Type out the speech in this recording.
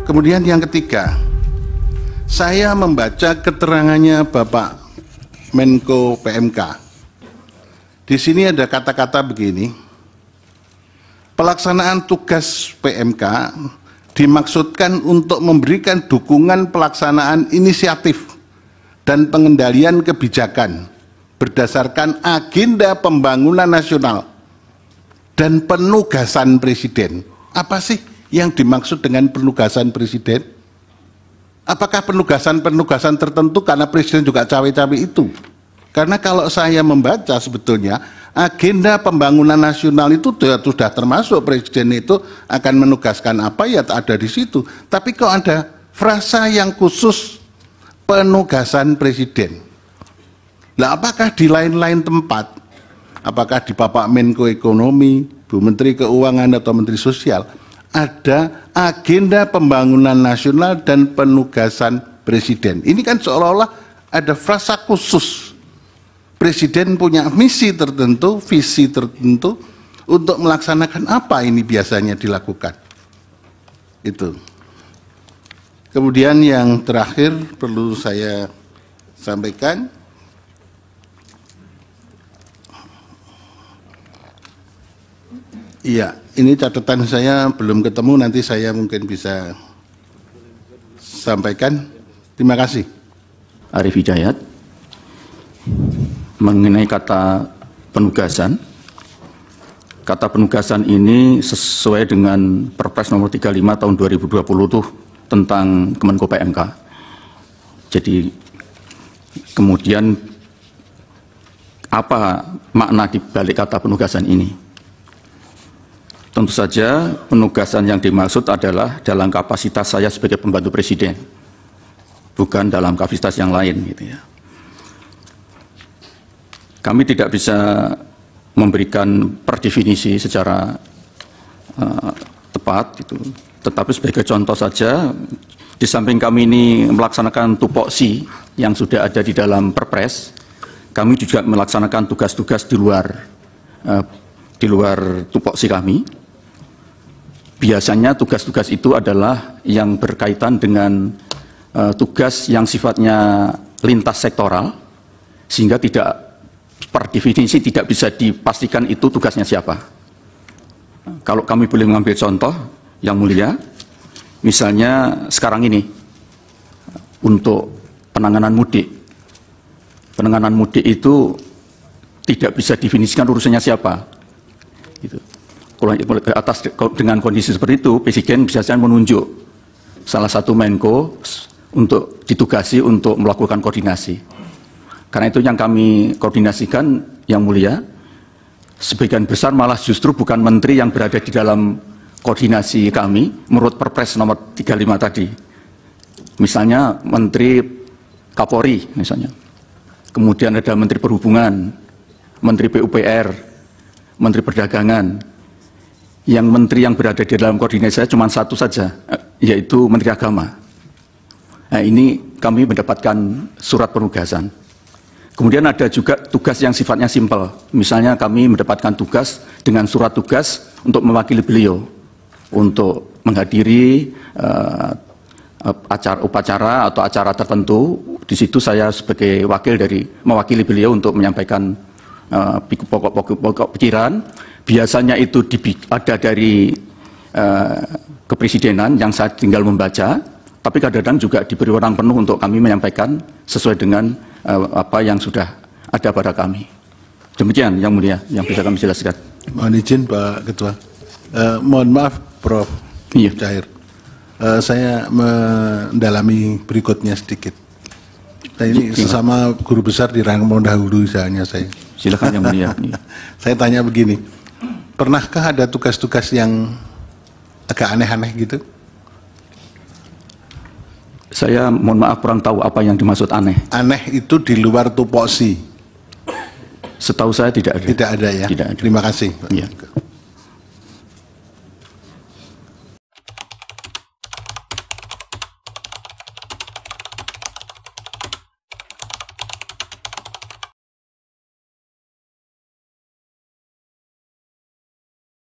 Kemudian yang ketiga, saya membaca keterangannya Bapak Menko PMK. Di sini ada kata-kata begini, pelaksanaan tugas PMK dimaksudkan untuk memberikan dukungan pelaksanaan inisiatif dan pengendalian kebijakan berdasarkan agenda pembangunan nasional dan penugasan Presiden. Apa sih yang dimaksud dengan penugasan Presiden? Apakah penugasan-penugasan tertentu karena Presiden juga cawe-cawe itu? Karena kalau saya membaca sebetulnya agenda pembangunan nasional itu sudah termasuk Presiden itu akan menugaskan apa ya ada di situ. Tapi kok ada frasa yang khusus penugasan Presiden? Nah, apakah di lain-lain tempat, apakah di Bapak Menko Ekonomi, Bu Menteri Keuangan atau Menteri Sosial, ada agenda pembangunan nasional dan penugasan Presiden? Ini kan seolah-olah ada frasa khusus. Presiden punya misi tertentu, visi tertentu untuk melaksanakan apa ini biasanya dilakukan. Itu. Kemudian yang terakhir perlu saya sampaikan, iya, ini catatan saya belum ketemu, nanti saya mungkin bisa sampaikan. Terima kasih. Arif Hidayat. Mengenai kata penugasan ini sesuai dengan Perpres nomor 35 tahun 2020 itu tentang Kemenko PMK. Jadi kemudian apa makna di balik kata penugasan ini? Tentu saja penugasan yang dimaksud adalah dalam kapasitas saya sebagai pembantu Presiden, bukan dalam kapasitas yang lain gitu ya. Kami tidak bisa memberikan perdefinisi secara tepat, gitu. Tetapi sebagai contoh saja, di samping kami ini melaksanakan tupoksi yang sudah ada di dalam Perpres, kami juga melaksanakan tugas-tugas di luar tupoksi kami. Biasanya tugas-tugas itu adalah yang berkaitan dengan tugas yang sifatnya lintas sektoral, sehingga tidak per definisi tidak bisa dipastikan itu tugasnya siapa. Kalau kami boleh mengambil contoh yang mulia, misalnya sekarang ini untuk penanganan mudik. Penanganan mudik itu tidak bisa definisikan urusannya siapa. Gitu. Kalau atas dengan kondisi seperti itu, Presiden biasanya menunjuk salah satu Menko untuk ditugasi untuk melakukan koordinasi. Karena itu yang kami koordinasikan, yang mulia, sebagian besar malah justru bukan menteri yang berada di dalam koordinasi kami, menurut Perpres nomor 35 tadi. Misalnya Menteri Kapolri, misalnya. Kemudian ada Menteri Perhubungan, Menteri PUPR, Menteri Perdagangan. Yang menteri yang berada di dalam koordinasi saya cuma satu saja, yaitu Menteri Agama. Nah, ini kami mendapatkan surat penugasan. Kemudian ada juga tugas yang sifatnya simpel. Misalnya kami mendapatkan tugas dengan surat tugas untuk mewakili beliau untuk menghadiri upacara atau acara tertentu. Di situ saya sebagai wakil dari mewakili beliau untuk menyampaikan pokok-pokok pikiran. Biasanya itu ada dari kepresidenan yang saya tinggal membaca, tapi kadang-kadang juga diberi wewenang penuh untuk kami menyampaikan sesuai dengan apa yang sudah ada pada kami. Demikian yang mulia yang bisa kami jelaskan. Mohon izin Pak Ketua. Mohon maaf Prof. Iya. Cair. Saya mendalami berikutnya sedikit. Nah, ini sesama guru besar di rangkong dahulu misalnya saya. Silakan yang mulia. Saya tanya begini, pernahkah ada tugas-tugas yang agak aneh-aneh gitu? Saya mohon maaf kurang tahu apa yang dimaksud aneh. Aneh itu di luar tupoksi. Setahu saya tidak ada. Tidak ada ya. Tidak ada. Terima kasih. Iya.